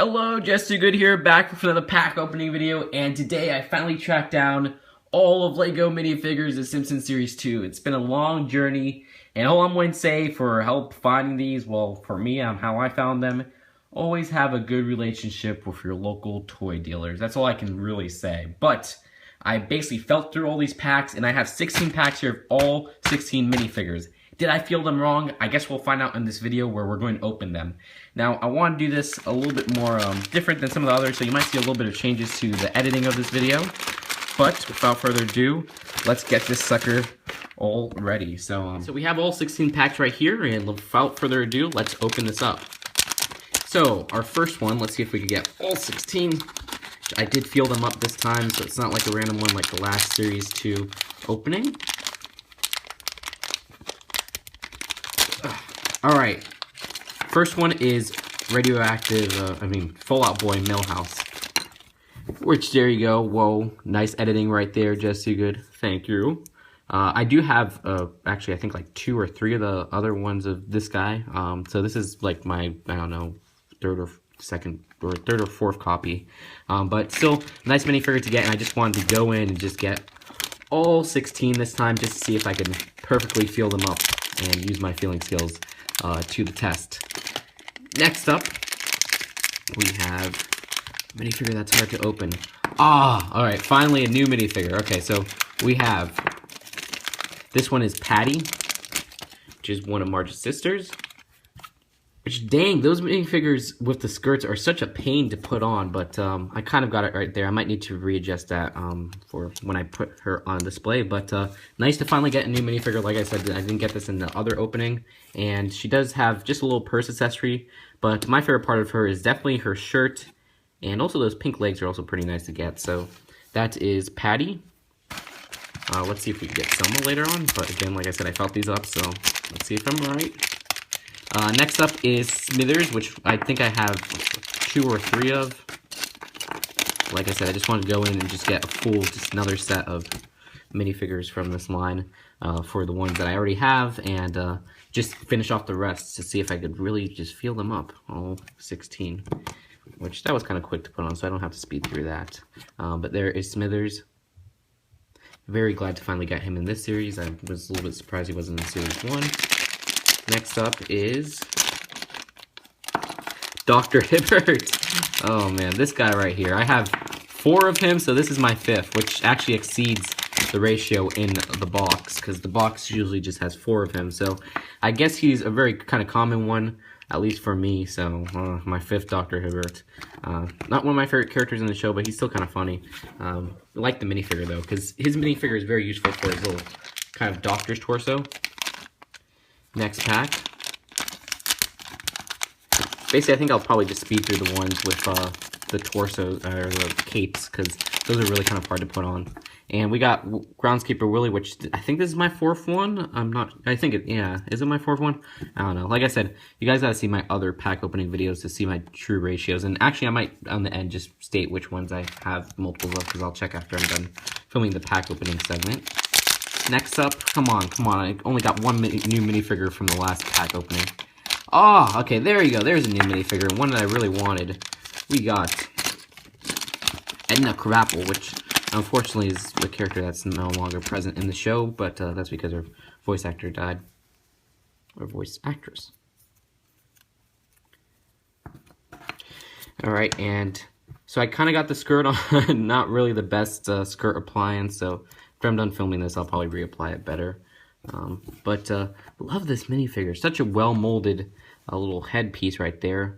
Hello, Just Too Good here, back with another pack opening video, and today I finally tracked down all of LEGO Minifigures The Simpsons Series 2. It's been a long journey, and all I'm going to say for help finding these, well, for me, how I found them, always have a good relationship with your local toy dealers. That's all I can really say. But I basically felt through all these packs, and I have 16 packs here of all 16 minifigures. Did I feel them wrong? I guess we'll find out in this video where we're going to open them. Now, I want to do this a little bit more different than some of the others, so you might see a little bit of changes to the editing of this video. But without further ado, let's get this sucker all ready. So we have all 16 packs right here, and without further ado, let's open this up. So, our first one, let's see if we can get all 16. I did feel them up this time, so it's not like a random one like the last Series 2 opening. Alright, first one is Fall Out Boy Millhouse. Which, there you go, whoa, nice editing right there, just too good, thank you. I do have, actually I think like 2 or 3 of the other ones of this guy, so this is like my, I don't know, third or fourth copy, but still, nice minifigure to get, and I just wanted to go in and just get all 16 this time, just to see if I could perfectly feel them up and use my feeling skills to the test. Next up, we have a minifigure that's hard to open. Alright, finally a new minifigure. Okay, so we have, this one is Patty, which is one of Marge's sisters. Which, dang, those minifigures with the skirts are such a pain to put on, but I kind of got it right there. I might need to readjust that for when I put her on display, but nice to finally get a new minifigure. Like I said, I didn't get this in the other opening, and she does have just a little purse accessory, but my favorite part of her is definitely her shirt, and also those pink legs are also pretty nice to get. So that is Patty. Let's see if we can get Selma later on, but again, like I said, I felt these up, so let's see if I'm right. Next up is Smithers, which I think I have 2 or 3 of. Like I said, I just wanted to go in and just get a full, just another set of minifigures from this line for the ones that I already have, and just finish off the rest to see if I could really just feel them up, all 16. Which, that was kind of quick to put on, so I don't have to speed through that. But there is Smithers. Very glad to finally get him in this series. I was a little bit surprised he wasn't in Series 1. Next up is Dr. Hibbert. Oh man, this guy right here. I have 4 of him, so this is my 5th, which actually exceeds the ratio in the box, because the box usually just has 4 of him. So I guess he's a very kind of common one, at least for me. So my 5th Dr. Hibbert. Not one of my favorite characters in the show, but he's still kind of funny. I like the minifigure though, because his minifigure is very useful for his little kind of doctor's torso. Next pack. Basically, I think I'll probably just speed through the ones with the torso, or the capes, because those are really kind of hard to put on. And we got Groundskeeper Willie, which I think this is my 4th one. Yeah, is it my 4th one? I don't know. Like I said, you guys gotta see my other pack opening videos to see my true ratios. And actually, I might, on the end, just state which ones I have multiples of, because I'll check after I'm done filming the pack opening segment. Next up, come on, I only got one new minifigure from the last pack opening. Okay, there you go, there's a new minifigure, one that I really wanted. We got Edna Krabappel, which unfortunately is the character that's no longer present in the show, but that's because her voice actor died. Or voice actress. Alright, and so I kind of got the skirt on, not really the best skirt appliance, so after I'm done filming this, I'll probably reapply it better. But love this minifigure. Such a well-molded little headpiece right there.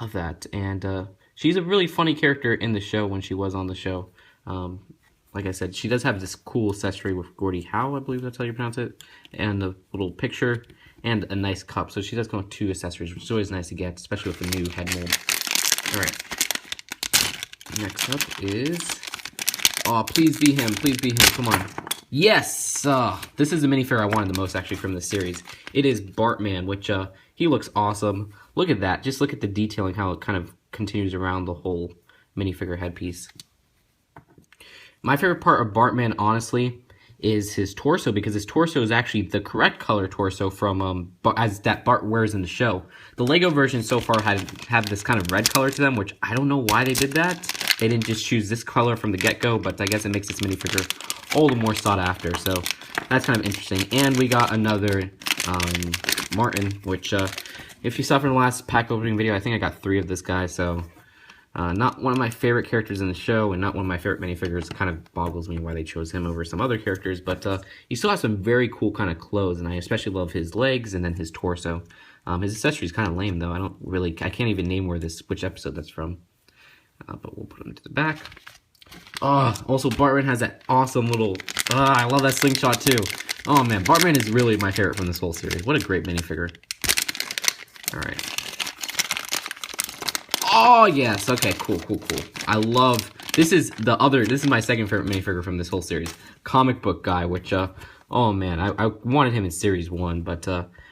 Love that. And she's a really funny character in the show when she was on the show. Like I said, she does have this cool accessory with Gordie Howe, I believe that's how you pronounce it. And a little picture and a nice cup. So she does come with 2 accessories, which is always nice to get, especially with the new head mold. Alright. Next up is... please be him, come on. Yes! This is the minifigure I wanted the most, actually, from this series. It is Bart Man, which, he looks awesome. Look at that, just look at the detailing, how it kind of continues around the whole minifigure headpiece. My favorite part of Bart Man, honestly, is his torso, because his torso is actually the correct color torso from as that Bart wears in the show. The Lego version so far have this kind of red color to them, which I don't know why they did that. They didn't just choose this color from the get-go, but I guess it makes this minifigure all the more sought after, so that's kind of interesting. And we got another Martin, which if you saw from the last pack opening video, I think I got 3 of this guy, so not one of my favorite characters in the show, and not one of my favorite minifigures. It kind of boggles me why they chose him over some other characters, but he still has some very cool kind of clothes, and I especially love his legs and then his torso. His accessory is kind of lame, though. I can't even name which episode that's from, but we'll put him to the back. Also, Bart Man has that awesome little, I love that slingshot, too. Oh, man, Bart Man is really my favorite from this whole series. What a great minifigure. Alright. Oh, yes. Okay, cool. I love... This is my second favorite minifigure from this whole series. Comic book guy, which, oh, man. I wanted him in Series 1, but,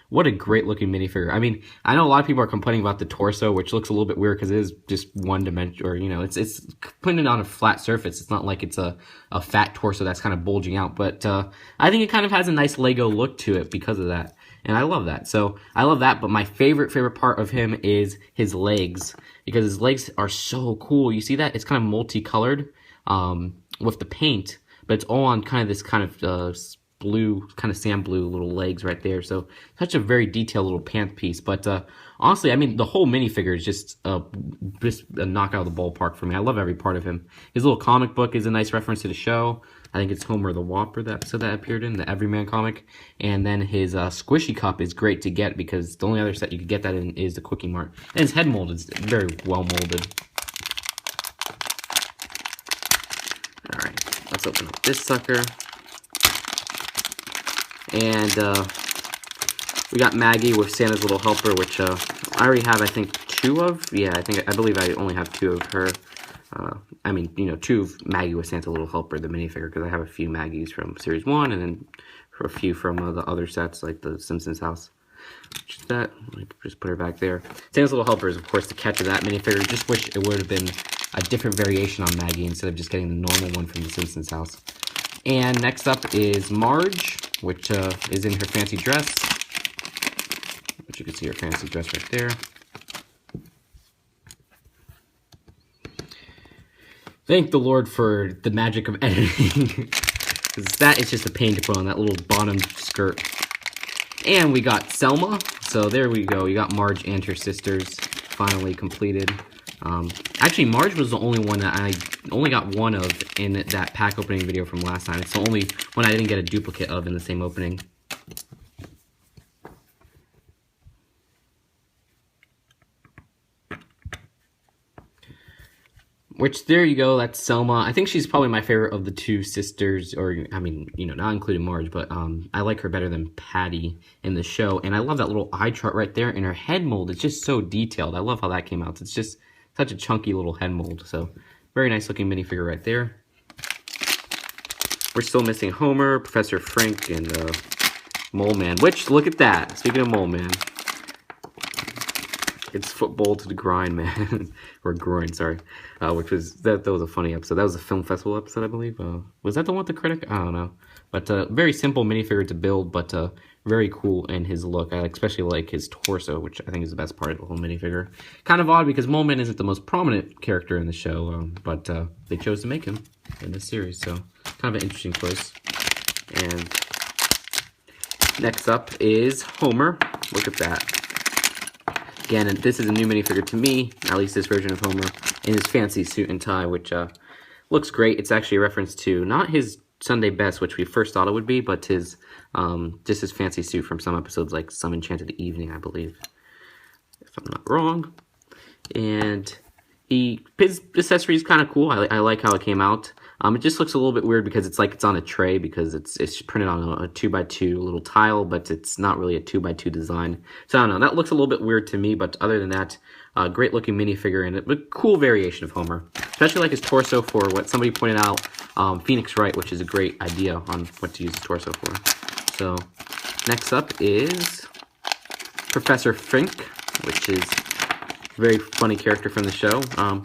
what a great-looking minifigure. I mean, I know a lot of people are complaining about the torso, which looks a little bit weird because it is just one dimension, or, you know, it's putting it on a flat surface. It's not like it's a fat torso that's kind of bulging out, but, I think it kind of has a nice Lego look to it because of that. And I love that. So, I love that, but my favorite part of him is his legs, because his legs are so cool. You see that? It's kind of multicolored with the paint, but it's all on kind of this kind of blue, kind of sand blue little legs right there. So, such a very detailed little pant piece. But honestly, I mean, the whole minifigure is just a knockout of the ballpark for me. I love every part of him. His little comic book is a nice reference to the show. I think it's Homer the Whopper, the episode that appeared in, the Everyman comic. And then his squishy cup is great to get, because the only other set you could get that in is the Quickie Mart. And his head mold is very well molded. Alright, let's open up this sucker. And we got Maggie with Santa's Little Helper, which I already have, I think, 2 of. Yeah, I believe I only have 2 of her. I mean, you know, 2 of Maggie with Santa's Little Helper, the minifigure, because I have a few Maggies from Series 1, and then for a few from the other sets, like the Simpsons house. Just that. Let me just put her back there. Santa's Little Helper is, of course, the catch of that minifigure. Just wish it would have been a different variation on Maggie instead of just getting the normal one from the Simpsons house. And next up is Marge, which is in her fancy dress. Which you can see her fancy dress right there. Thank the Lord for the magic of editing. Because that is just a pain to put on, that little bottom skirt. And we got Selma. So there we go. You got Marge and her sisters finally completed. Actually, Marge was the only one that I only got 1 of in that pack opening video from last time. It's the only one I didn't get a duplicate of in the same opening. Which, there you go, that's Selma. I think she's probably my favorite of the 2 sisters, or, I mean, you know, not including Marge, but I like her better than Patty in the show. And I love that little eye chart right there, and her head mold is just so detailed. I love how that came out. It's just such a chunky little head mold. So, very nice looking minifigure right there. We're still missing Homer, Professor Frink, and Mole Man. Which, look at that. Speaking of Mole Man. It's football to the grind, man. Or groin, sorry. Which was, that was a funny episode. That was a film festival episode, I believe. Was that the one with the critic? I don't know. But very simple minifigure to build, but very cool in his look. I especially like his torso, which I think is the best part of the whole minifigure. Kind of odd because Mole Man isn't the most prominent character in the show, but they chose to make him in this series. So, kind of an interesting choice. And next up is Homer. Look at that. Again, and this is a new minifigure to me, at least this version of Homer, in his fancy suit and tie, which looks great. It's actually a reference to not his Sunday best, which we first thought it would be, but his just his fancy suit from some episodes like Some Enchanted Evening, I believe, if I'm not wrong. And his accessory is kind of cool. I like how it came out. It just looks a little bit weird because it's like it's on a tray because it's printed on a 2x2 little tile, but it's not really a 2x2 design. So I don't know, that looks a little bit weird to me, but other than that, great looking minifigure and a cool variation of Homer. Especially like his torso for what somebody pointed out, Phoenix Wright, which is a great idea on what to use his torso for. So next up is Professor Frink, which is very funny character from the show.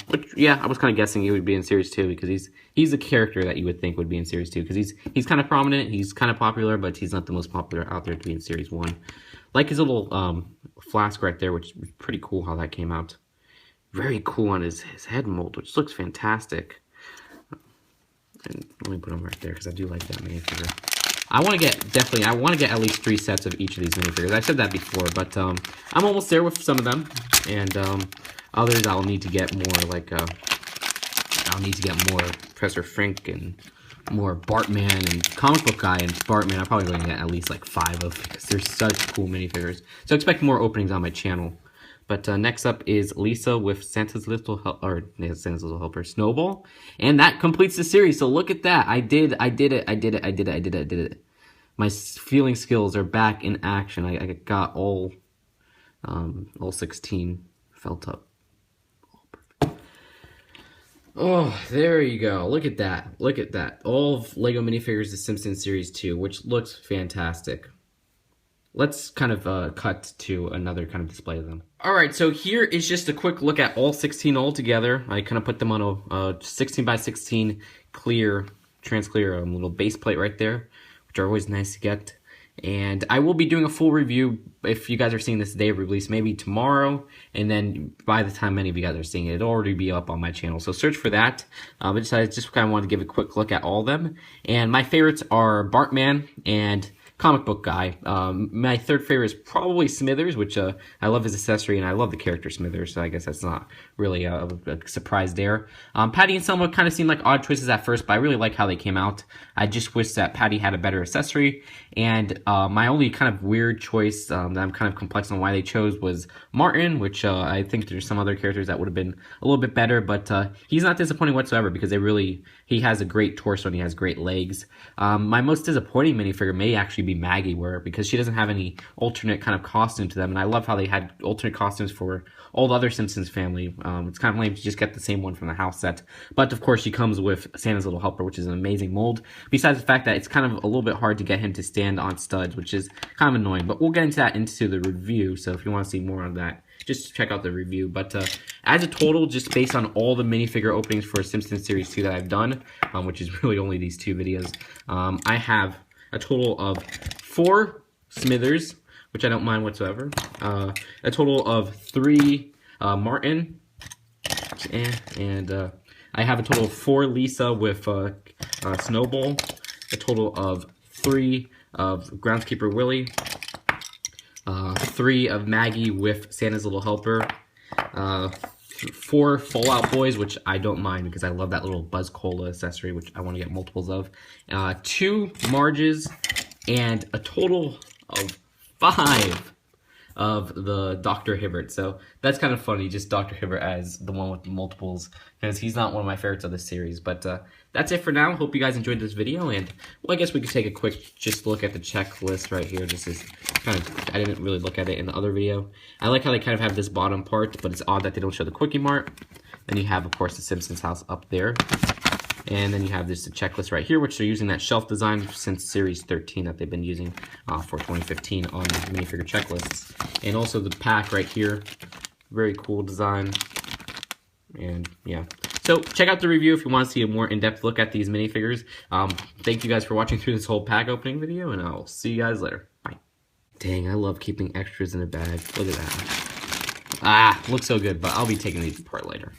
Which, yeah, I was kind of guessing he would be in Series 2 because he's a character that you would think would be in Series 2 because he's kind of prominent, he's kind of popular, but he's not the most popular out there to be in Series 1. Like his little flask right there, which is pretty cool how that came out. Very cool on his head mold, which looks fantastic. And let me put him right there because I do like that minifigure. I want to get at least 3 sets of each of these minifigures. I've said that before, but I'm almost there with some of them, and others I'll need to get more. Like I'll need to get more Professor Frink and more Bart Man and Comic Book Guy and Bart Man. I'm probably going to get at least like 5 of because they're such cool minifigures. So expect more openings on my channel. But next up is Lisa with Santa's Little Helper, Snowball, and that completes the series. So look at that! I did it. My feeling skills are back in action. I got all 16 felt up. Oh, there you go. Look at that. Look at that. All of LEGO Minifigures The Simpsons Series 2, which looks fantastic. Let's kind of cut to another kind of display of them. Alright, so here is just a quick look at all 16 all together. I kind of put them on a 16 by 16 clear, trans-clear little base plate right there, which are always nice to get. And I will be doing a full review if you guys are seeing this day of release, maybe tomorrow, and then by the time many of you guys are seeing it, it'll already be up on my channel. So search for that. I just kind of wanted to give a quick look at all of them. And my favorites are Bart Man and Comic Book Guy. My third favorite is probably Smithers, which I love his accessory and I love the character Smithers, so I guess that's not really a surprise there. Patty and Selma kind of seem like odd choices at first, but I really like how they came out. I just wish that Patty had a better accessory, and my only kind of weird choice that I'm kind of complex on why they chose was Martin, which I think there's some other characters that would have been a little bit better, but he's not disappointing whatsoever because he has a great torso and he has great legs. My most disappointing minifigure may actually be Maggie, because she doesn't have any alternate kind of costume to them, and I love how they had alternate costumes for all the other Simpsons family. It's kind of lame to just get the same one from the house set, but of course she comes with Santa's Little Helper, which is an amazing mold, besides the fact that it's kind of a little bit hard to get him to stand on studs, which is kind of annoying, but we'll get into that into the review, so if you want to see more on that, just check out the review. But as a total, just based on all the minifigure openings for Simpsons Series 2 that I've done, which is really only these 2 videos, I have a total of 4 Smithers, which I don't mind whatsoever, a total of 3 Martin, and I have a total of 4 Lisa with Snowball, a total of 3 of Groundskeeper Willie, 3 of Maggie with Santa's Little Helper, 4 Fallout Boys, which I don't mind because I love that little Buzz Cola accessory, which I want to get multiples of, 2 Marges, and a total of 5 of the Dr. Hibbert. So that's kind of funny, just Dr. Hibbert as the one with the multiples, because he's not one of my favorites of this series. But that's it for now. Hope you guys enjoyed this video, and well, I guess we could take a quick just look at the checklist right here. This is kind of, I didn't really look at it in the other video. I like how they kind of have this bottom part, but it's odd that they don't show the Quickie Mart. Then you have, of course, the Simpsons house up there. And then you have this checklist right here, which they're using that shelf design since Series 13 that they've been using for 2015 on minifigure checklists. And also the pack right here, very cool design. And yeah, so check out the review if you want to see a more in-depth look at these minifigures. Thank you guys for watching through this whole pack opening video, and I'll see you guys later. Bye. Dang, I love keeping extras in a bag. Look at that. Ah, looks so good, but I'll be taking these apart later.